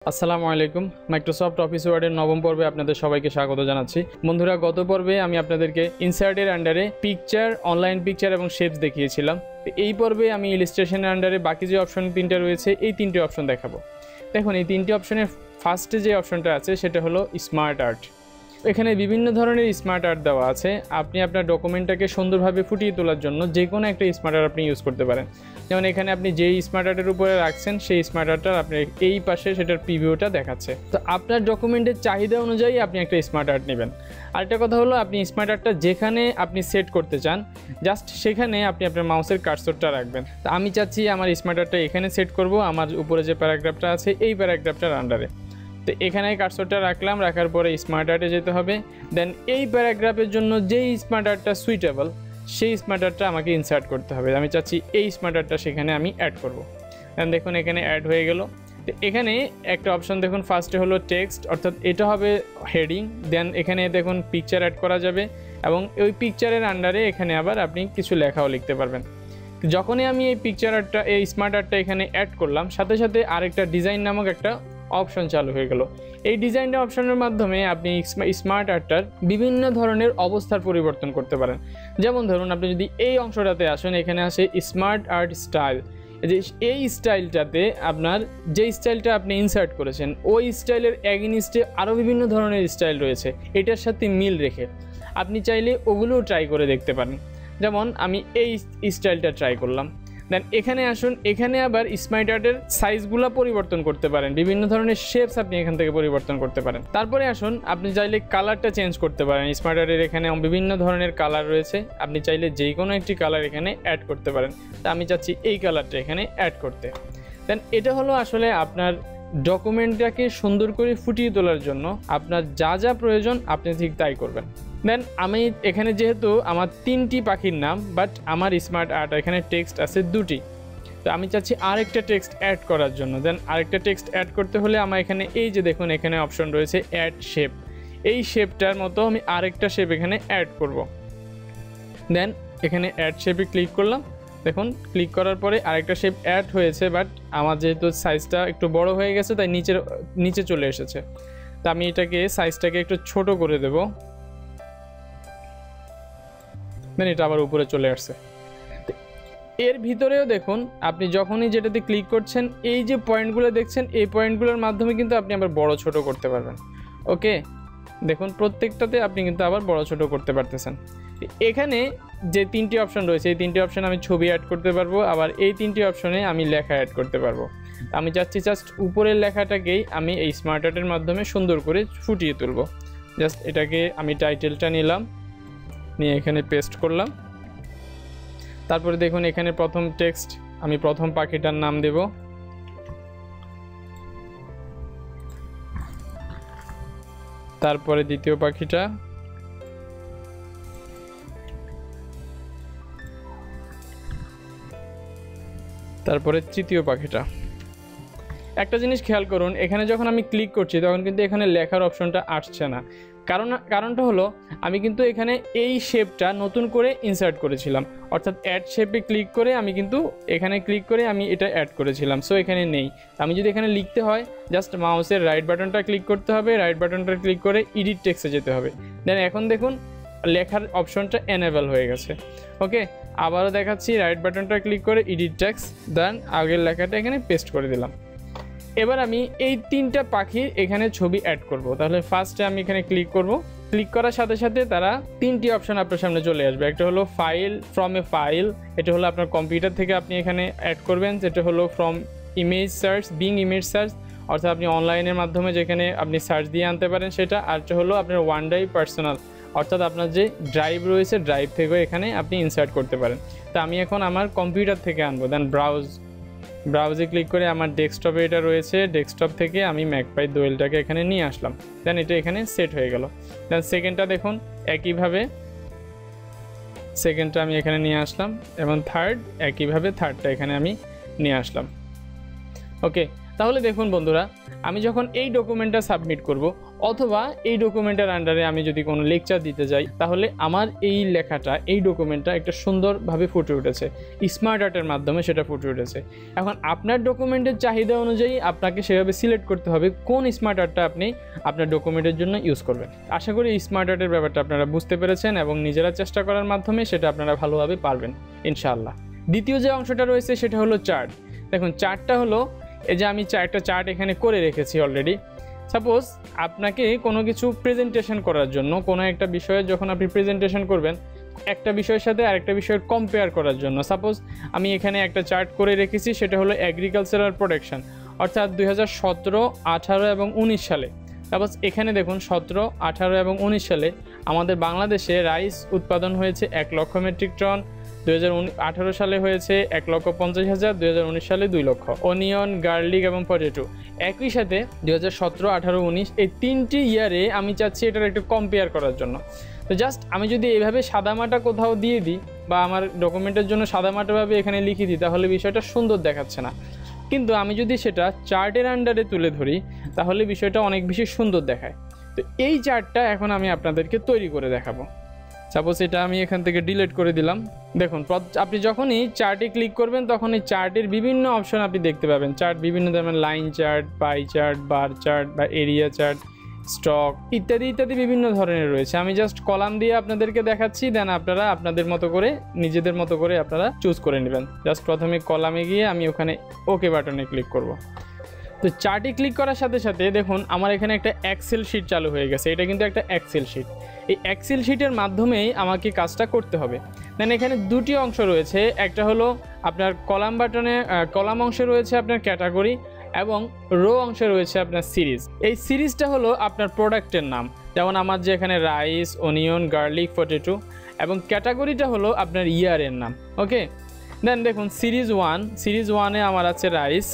আসসালামু আলাইকুম। Microsoft office ওয়ার্ডের নবম পর্বে আপনাদের সবাইকে স্বাগত জানাচ্ছি। বন্ধুরা, গত পর্বে আমি আপনাদেরকে ইনসার্টের আন্ডারে পিকচার, অনলাইন পিকচার এবং শেপস দেখিয়েছিলাম। এই পর্বে আমি ইলাস্ট্রেশনের আন্ডারে বাকি যে অপশন তিনটা রয়েছে এই তিনটে অপশন দেখাবো। দেখুন, এই তিনটি অপশনের ফার্স্টে যে অপশনটা আছে সেটা হলো স্মার্ট আর্ট। এখানে বিভিন্ন ধরনের স্মার্ট আর্ট দেওয়া আছে। আপনি আপনার ডকুমেন্টটাকে সুন্দরভাবে ফুটিয়ে তোলার জন্য যে কোনো একটা স্মার্ট আর্ট আপনি ইউজ করতে পারেন। যেমন এখানে আপনি যেই স্মার্ট আর্টের উপরে রাখছেন সেই স্মার্ট আর্টটার আপনি এই পাশে সেটার প্রিভিউটা দেখাচ্ছে। তো আপনার ডকুমেন্টের চাহিদা অনুযায়ী আপনি একটা স্মার্ট আর্ট নেবেন। আরেকটা কথা হলো, আপনি স্মার্ট আর্টটা যেখানে আপনি সেট করতে চান জাস্ট সেখানে আপনি আপনার মাউসের কার্সরটা রাখবেন। তো আমি চাচ্ছি আমার স্মার্ট আর্টটা এখানে সেট করব, আমার উপরে যে প্যারাগ্রাফটা আছে এই প্যারাগ্রাফটার আন্ডারে। তো এখানে কার্সরটা রাখলাম, রাখার পরে স্মার্ট আর্টে যেতে হবে। দেন এই প্যারাগ্রাফের জন্য যেই স্মার্ট আর্টটা সুইটেবল সেই স্মার্ট আর্টটা আমাকে ইনসার্ট করতে হবে। আমি চাচ্ছি এই স্মার্ট আর্টটা সেখানে আমি অ্যাড করব। দেন দেখুন এখানে অ্যাড হয়ে গেল। তো এখানে একটা অপশন দেখুন, ফার্স্টে হলো টেক্সট, অর্থাৎ এটা হবে হেডিং। দেন এখানে দেখুন পিকচার অ্যাড করা যাবে এবং ওই পিকচারের আন্ডারে এখানে আবার আপনি কিছু লেখাও লিখতে পারবেন। যখনই আমি এই পিকচার আর্টটা, এই স্মার্ট আর্টটা এখানে অ্যাড করলাম, সাথে সাথে আরেকটা ডিজাইন নামক একটা অপশন চালু হয়ে গেল। এই ডিজাইনটা অপশনের মাধ্যমে আপনি স্মার্ট আর্টটার বিভিন্ন ধরনের অবস্থার পরিবর্তন করতে পারেন। যেমন ধরুন, আপনি যদি এই অংশটাতে আসেন, এখানে আসে স্মার্ট আর্ট স্টাইল। যে এই স্টাইলটাতে আপনার যে স্টাইলটা আপনি ইনসার্ট করেছেন ওই স্টাইলের এগেইনস্টে আরও বিভিন্ন ধরনের স্টাইল রয়েছে, এটার সাথে মিল রেখে আপনি চাইলে ওগুলোও ট্রাই করে দেখতে পারেন। যেমন আমি এই স্টাইলটা ট্রাই করলাম। দেন এখানে আসুন, এখানে আবার স্মার্ট আর্টের সাইজগুলো পরিবর্তন করতে পারেন, বিভিন্ন ধরনের শেপস আপনি এখান থেকে পরিবর্তন করতে পারেন। তারপরে আসুন, আপনি চাইলে কালারটা চেঞ্জ করতে পারেন। স্মার্ট আর্টের এখানে বিভিন্ন ধরনের কালার রয়েছে, আপনি চাইলে যে কোনো একটি কালার এখানে অ্যাড করতে পারেন। তা আমি চাচ্ছি এই কালারটা এখানে অ্যাড করতে। দেন এটা হলো আসলে আপনার ডকুমেন্টটাকে সুন্দর করে ফুটিয়ে তোলার জন্য আপনার যা যা প্রয়োজন আপনি ঠিক তাই করবেন। দেন আমি এখানে যেহেতু আমার 3টি পাখির নাম, বাট আমার স্মার্ট আর্ট এখানে টেক্সট আছে 2টি, তো আমি চাচ্ছি আরেকটা টেক্সট অ্যাড করার জন্য। দেন আরেকটা টেক্সট অ্যাড করতে হলে আমার এখানে এই যে দেখুন এখানে অপশন রয়েছে অ্যাড শেপ। এই শেপটার মতো আমি আরেকটা শেপ এখানে অ্যাড করব। দেন এখানে অ্যাড শেপে ক্লিক করলাম। দেখুন ক্লিক করার পরে আরেকটা শেপ অ্যাড হয়েছে, বাট আমার যেহেতু সাইজটা একটু বড় হয়ে গেছে তাই নিচে চলে এসেছে। তো আমি এটাকে সাইজটাকে একটু ছোট করে দেব। দেন এটা আবার উপরে চলে আসছে। এর ভিতরেও দেখুন, আপনি যখনই যেটাতে ক্লিক করছেন এই যে পয়েন্টগুলো দেখছেন এই পয়েন্টগুলোর মাধ্যমে কিন্তু আপনি আবার বড় ছোট করতে পারবেন। ওকে, দেখুন প্রত্যেকটাতে আপনি কিন্তু আবার বড় ছোট করতে পারতেছেন। এখানে যে 3টি অপশন রয়েছে এই 3টি অপশন আমি ছবি অ্যাড করতে পারবো, আবার এই 3টি অপশনে আমি লেখা অ্যাড করতে পারবো। আমি চাচ্ছি জাস্ট উপরের লেখাটাকেই আমি এই স্মার্ট আর্টের মাধ্যমে সুন্দর করে ফুটিয়ে তুলব। জাস্ট এটাকে আমি টাইটেলটা নিলাম, নিয়ে এখানে পেস্ট করলাম। তারপরে দেখুন এখানে প্রথম টেক্সট আমি প্রথম পাখিটার নাম দেব। তারপরে দ্বিতীয় পাখিটা, তারপরে তৃতীয় পাখিটা। একটা জিনিস খেয়াল করুন, এখানে যখন আমি ক্লিক করছি তখন কিন্তু এখানে লেখার অপশনটা আসছে না। কারণটা হলো আমি কিন্তু এখানে এই শেপটা নতুন করে ইনসার্ট করেছিলাম, অর্থাৎ অ্যাড শেপে ক্লিক করে আমি কিন্তু এখানে ক্লিক করে আমি এটা অ্যাড করেছিলাম। সো এখানে নেই। আমি যদি এখানে লিখতে হয় জাস্ট মাউসের রাইট বাটনটা ক্লিক করতে হবে, রাইট বাটনটা ক্লিক করে এডিট টেক্সটে যেতে হবে। দেন এখন দেখুন লেখার অপশনটা এনেবল হয়ে গেছে। ওকে, আবারও দেখাচ্ছি, রাইট বাটনটা ক্লিক করে এডিট টেক্সট, দেন আগের লেখাটা এখানে পেস্ট করে দিলাম। এবার আমি এই 3টা পাখির এখানে ছবি অ্যাড করব। তাহলে ফার্স্টে আমি এখানে ক্লিক করব। ক্লিক করার সাথে সাথে তারা 3টি অপশন আপনার সামনে চলে আসবে। একটা হলো ফাইল, ফ্রম এ ফাইল, এটা হলো আপনার কম্পিউটার থেকে আপনি এখানে অ্যাড করবেন। যেটা হলো from image search, being image search, অর্থাৎ আপনি অনলাইনের মাধ্যমে যেখানে আপনি সার্চ দিয়ে আনতে পারেন সেটা। আরটা হলো আপনার ওয়ান ড্রাইভ পার্সোনাল, অর্থাৎ আপনার যে ড্রাইভ রয়েছে ড্রাইভ থেকেও এখানে আপনি ইনসার্ট করতে পারেন। তো আমি এখন আমার কম্পিউটার থেকে আনবো। দেন ব্রাউজে ক্লিক করে আমার ডেস্কটপে এটা রয়েছে, ডেস্কটপ থেকে আমি ম্যাকপাই দোয়েলটাকে এখানে নিয়ে আসলাম। দেন এটা এখানে সেট হয়ে গেল। দেন সেকেন্ডটা দেখুন একইভাবে সেকেন্ডটা আমি এখানে নিয়ে আসলাম এবং থার্ড একইভাবে থার্ডটা এখানে আমি নিয়ে আসলাম। ওকে, তাহলে দেখুন বন্ধুরা, আমি যখন এই ডকুমেন্টটা সাবমিট করব অথবা এই ডকুমেন্টের আন্ডারে আমি যদি কোনো লেকচার দিতে যাই, তাহলে আমার এই লেখাটা, এই ডকুমেন্টটা একটা সুন্দরভাবে ফুটে উঠেছে, স্মার্ট আর্টের মাধ্যমে সেটা ফুটে উঠেছে। এখন আপনার ডকুমেন্টের চাহিদা অনুযায়ী আপনাকে সেভাবে সিলেক্ট করতে হবে কোন স্মার্ট আর্টটা আপনি আপনার ডকুমেন্টের জন্য ইউজ করবেন। আশা করি স্মার্ট আর্টের ব্যাপারটা আপনারা বুঝতে পেরেছেন এবং নিজেরা চেষ্টা করার মাধ্যমে সেটা আপনারা ভালোভাবে পারবেন ইনশাআল্লাহ। দ্বিতীয় যে অংশটা রয়েছে সেটা হলো চার্ট। দেখুন চার্টটা হলো, এই যে আমি একটা চার্ট এখানে করে রেখেছি অলরেডি। সাপোজ আপনাকে কোনো কিছু প্রেজেন্টেশন করার জন্য, কোনো একটা বিষয়ে যখন আপনি প্রেজেন্টেশন করবেন, একটা বিষয়ের সাথে আরেকটা বিষয়ের কম্পেয়ার করার জন্য, সাপোজ আমি এখানে একটা চার্ট করে রেখেছি, সেটা হলো এগ্রিকালচারাল প্রোডাকশন, অর্থাৎ 2017, 18 এবং 19 সালে। সাপোজ এখানে দেখুন 17, 18 এবং 19 সালে আমাদের বাংলাদেশে রাইস উৎপাদন হয়েছে 1 লক্ষ মেট্রিক টন, 2018 সালে হয়েছে 1,50,000, 2019 সালে 2 লক্ষ। অনিয়ন, গার্লিক এবং পটেটো একই সাথে 2017, 18, 19 এই 3টি ইয়ারে আমি চাচ্ছি এটার একটু কম্পেয়ার করার জন্য। তো জাস্ট আমি যদি এইভাবে সাদামাটা কোথাও দিয়ে দিই বা আমার ডকুমেন্টের জন্য সাদামাটাভাবে এখানে লিখে দিই, তাহলে বিষয়টা সুন্দর দেখাচ্ছে না। কিন্তু আমি যদি সেটা চার্টের আন্ডারে তুলে ধরি, তাহলে বিষয়টা অনেক বেশি সুন্দর দেখায়। তো এই চার্টটা এখন আমি আপনাদেরকে তৈরি করে দেখাবো। সাপোজ এটা আমি এখান থেকে ডিলিট করে দিলাম। দেখুন আপনি যখনই চার্টে ক্লিক করবেন তখন এই চার্টের বিভিন্ন অপশন আপনি দেখতে পাবেন। চার্ট বিভিন্ন ধরনের, line chart, pie chart, bar chart বা এরিয়া চার্ট, স্টক ইত্যাদি ইত্যাদি বিভিন্ন ধরনের রয়েছে। আমি জাস্ট কলাম দিয়ে আপনাদেরকে দেখাচ্ছি, দেন আপনারা আপনাদের মতো করে, নিজেদের মতো করে আপনারা চুজ করে নেবেন। জাস্ট প্রথমে কলামে গিয়ে আমি ওখানে ওকে বাটনে ক্লিক করব। তো চার্টে ক্লিক করার সাথে সাথে দেখুন আমার এখানে একটা এক্সেল শিট চালু হয়ে গেছে। এটা কিন্তু একটা এক্সেল শিট। এই এক্সেল শিটের মাধ্যমেই আমাকে কাজটা করতে হবে। দেন এখানে দুটি অংশ রয়েছে, একটা হলো আপনার কলাম বাটনে, কলাম অংশে রয়েছে আপনার ক্যাটাগরি এবং রো অংশে রয়েছে আপনার সিরিজ। এই সিরিজটা হলো আপনার প্রোডাক্টের নাম, যেমন আমার যে এখানে রাইস, অনিয়ন, গার্লিক, পটেটো, এবং ক্যাটাগরিটা হলো আপনার ইয়ারের নাম। ওকে, দেন দেখুন সিরিজ 1, সিরিজ 1-এ আমার আছে রাইস।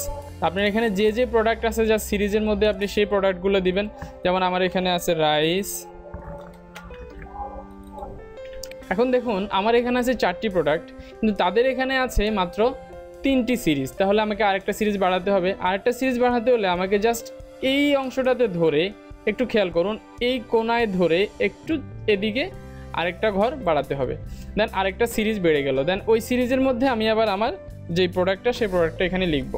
আপনার এখানে যে যে প্রোডাক্ট আছে যা সিরিজের মধ্যে আপনি সেই প্রোডাক্টগুলো দিবেন। যেমন আমার এখানে আছে রাইস। এখন দেখুন আমার এখানে আছে 4টি প্রোডাক্ট, কিন্তু তাদের এখানে আছে মাত্র 3টি সিরিজ। তাহলে আমাকে আরেকটা সিরিজ বাড়াতে হবে। আরেকটা সিরিজ বাড়াতে হলে আমাকে জাস্ট এই অংশটাতে ধরে, একটু খেয়াল করুন, এই কোনায় ধরে একটু এদিকে আরেকটা ঘর বাড়াতে হবে। দেন আরেকটা সিরিজ বেড়ে গেল। দেন ওই সিরিজের মধ্যে আমি আবার আমার যেই প্রোডাক্টটা, সেই প্রোডাক্টটা এখানে লিখব।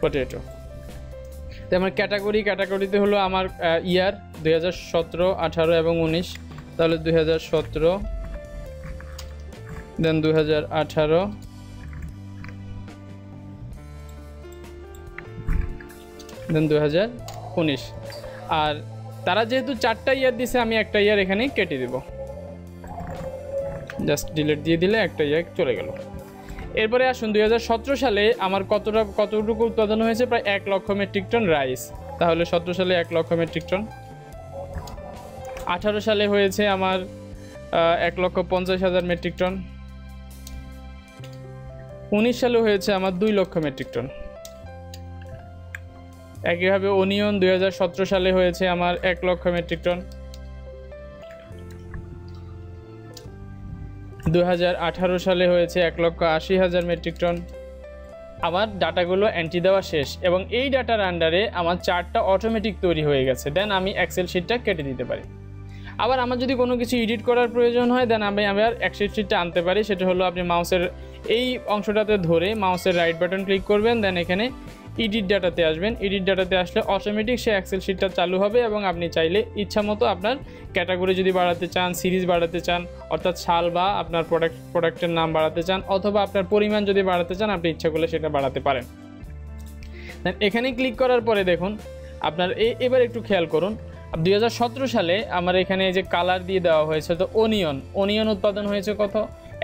পটেটো। তো আমার ক্যাটাগরিতে হলো আমার ইয়ার 2017, 18 এবং 19। তাহলে 2017, দেন 2018, দেন 2019। আর তারা যেহেতু 4টা ইয়ার দিছে, আমি একটা ইয়ার এখানে কেটে দেব। জাস্ট ডিলিট দিয়ে দিলে একটা ইয়ার চলে গেল। এরপরে আসুন 2017 সালে আমার কতটুকু উৎপাদন হয়েছে, প্রায় 1 লক্ষ মেট্রিক টন রাইস। তাহলে 17 সালে 1 লক্ষ মেট্রিক টন। 18 সালে হয়েছে আমার 1,50,000 মেট্রিক টন। 19 সালে হয়েছে আমার 2 লক্ষ মেট্রিক টন। একইভাবে অনিয়ন 2017 সালে হয়েছে আমার 1 লক্ষ মেট্রিক টন। 2018 সালে হয়েছে 1,80,000 মেট্রিক টন। আমার ডাটাগুলো এন্ট্রি দেওয়া শেষ এবং এই ডাটার আন্ডারে আমার চার্টটা অটোমেটিক তৈরি হয়ে গেছে। দেন আমি এক্সেল শিটটা কেটে দিতে পারি। আবার আমার যদি কোনো কিছু এডিট করার প্রয়োজন হয়, দেন আমি আবার এক্সেল শিটটা আনতে পারি। সেটা হলো আপনি মাউসের এই অংশটাতে ধরে মাউসের রাইট বাটন ক্লিক করবেন, দেন এখানে এডিট ডাটাতে আসবেন। এডিট ডাটাতে আসলে অটোমেটিক সে এক্সেল শিটটা চালু হবে এবং আপনি চাইলে ইচ্ছা মতো আপনার ক্যাটাগরি যদি বাড়াতে চান, সিরিজ বাড়াতে চান, অর্থাৎ সাল বা আপনার প্রোডাক্টের নাম বাড়াতে চান, অথবা আপনার পরিমাণ যদি বাড়াতে চান, আপনি ইচ্ছা করলে সেটা বাড়াতে পারেন। দেন এখানে ক্লিক করার পরে দেখুন আপনার এবার একটু খেয়াল করুন, 2017 সালে আমার এখানে যে কালার দিয়ে দেওয়া হয়েছে, তো অনিয়ন উৎপাদন হয়েছে কত,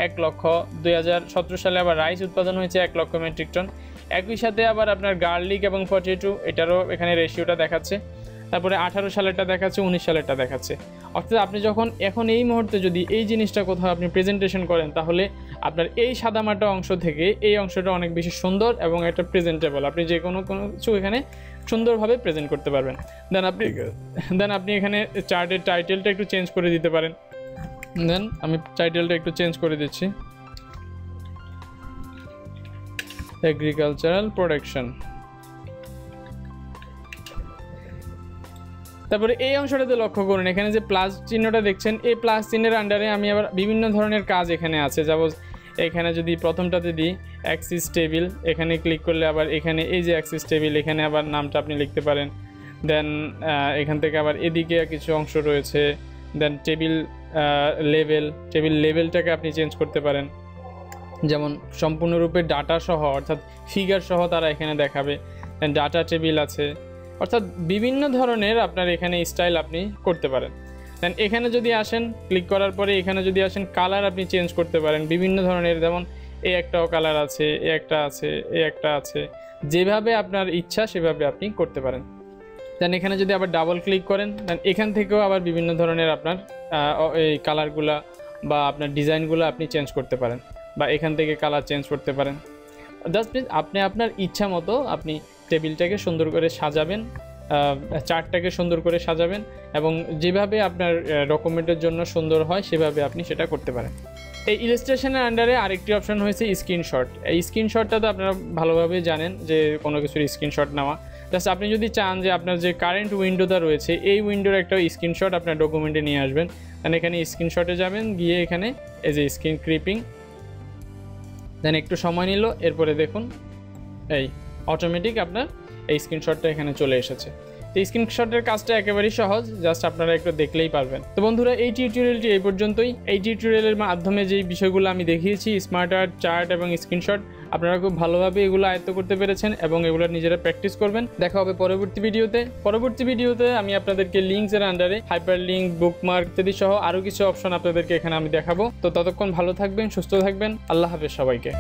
1 লক্ষ। 2017 সালে আবার রাইস উৎপাদন হয়েছে 1 লক্ষ মেট্রিক টন। একই সাথে আবার আপনার গার্লিক এবং পটেটো, এটারও এখানে রেশিওটা দেখাচ্ছে। তারপরে 18 সালেরটা দেখাচ্ছে, 19 সালেরটা দেখাচ্ছে। অর্থাৎ আপনি যখন এখন এই মুহূর্তে যদি এই জিনিসটা কোথাও আপনি প্রেজেন্টেশন করেন, তাহলে আপনার এই সাদামাটা অংশ থেকে এই অংশটা অনেক বেশি সুন্দর এবং একটা প্রেজেন্টেবল, আপনি যে কোনো কিছু এখানে সুন্দরভাবে প্রেজেন্ট করতে পারবেন। দেন আপনি এখানে চার্টের টাইটেলটা একটু চেঞ্জ করে দিতে পারেন। দেন আমি টাইটেলটা একটু চেঞ্জ করে দিচ্ছি, এগ্রিকালচারাল প্রোডাকশন। তারপরে এই অংশটাতে লক্ষ্য করুন, এখানে যে প্লাস চিহ্নটা দেখছেন, এই প্লাস চিহ্নের আন্ডারে আমি আবার বিভিন্ন ধরনের কাজ এখানে আছে। যেমন এখানে যদি প্রথমটাতে দিই অ্যাক্সিস টেবিল, এখানে ক্লিক করলে আবার এখানে এই যে অ্যাক্সিস টেবিল, এখানে আবার নামটা আপনি লিখতে পারেন। দেন এখান থেকে আবার এদিকে কিছু অংশ রয়েছে। দেন টেবিল লেভেলটাকে আপনি চেঞ্জ করতে পারেন, যেমন সম্পূর্ণরূপে ডাটা সহ অর্থাৎ ফিগার সহ তারা এখানে দেখাবে। দেন ডাটা টেবিল আছে, অর্থাৎ বিভিন্ন ধরনের আপনার এখানে স্টাইল আপনি করতে পারেন। দেন এখানে যদি আসেন, ক্লিক করার পরে এখানে যদি আসেন, কালার আপনি চেঞ্জ করতে পারেন বিভিন্ন ধরনের, যেমন এই একটাও কালার আছে, এই একটা আছে, এই একটা আছে, যেভাবে আপনার ইচ্ছা সেভাবে আপনি করতে পারেন। দেন এখানে যদি আবার ডাবল ক্লিক করেন, দেন এখান থেকেও আবার বিভিন্ন ধরনের আপনার এই কালারগুলা বা আপনার ডিজাইনগুলো আপনি চেঞ্জ করতে পারেন, বা এখান থেকে কালার চেঞ্জ করতে পারেন। জাস্ট আপনি আপনার ইচ্ছা মতো আপনি টেবিলটাকে সুন্দর করে সাজাবেন, চার্টটাকে সুন্দর করে সাজাবেন, এবং যেভাবে আপনার ডকুমেন্টের জন্য সুন্দর হয় সেভাবে আপনি সেটা করতে পারেন। এই ইলাস্ট্রেশনের আন্ডারে আরেকটি অপশন হয়েছে স্ক্রিনশট। এই স্ক্রিনশটটা তো আপনারা ভালোভাবে জানেন যে কোনো কিছুর স্ক্রিনশট নেওয়া। জাস্ট আপনি যদি চান যে আপনার যে কারেন্ট উইন্ডোটা রয়েছে এই উইন্ডোর একটা স্ক্রিনশট আপনার ডকুমেন্টে নিয়ে আসবেন, দেন এখানে স্ক্রিনশটে যাবেন, গিয়ে এখানে এই যে স্ক্রিন ক্রিপিং, দেন একটু সময় নিল, এরপরে দেখুন এই অটোমেটিক আপনার এই স্ক্রিনশটটা এখানে চলে এসেছে। তো স্ক্রিনশটের কাজটা একেবারেই সহজ, জাস্ট আপনারা একটু দেখলেই পারবেন। তো বন্ধুরা, এই টিউটোরিয়ালটি এই পর্যন্তই। এই টিউটোরিয়ালের মাধ্যমে যেই বিষয়গুলো আমি দেখিয়েছি, স্মার্ট আর্ট, চার্ট এবং স্ক্রিনশট, আপনারা খুব ভালোভাবে এগুলো আয়ত্ত করতে পেরেছেন এবং এগুলো নিজেরা প্র্যাকটিস করবেন। দেখা হবে পরবর্তী ভিডিওতে। আমি আপনাদেরকে লিঙ্কসের আন্ডারে হাইপার লিঙ্ক, বুকমার্ক ইত্যাদি সহ আরও কিছু অপশন আপনাদেরকে এখানে আমি দেখাবো। তো ততক্ষণ ভালো থাকবেন, সুস্থ থাকবেন। আল্লাহ হাফেজ সবাইকে।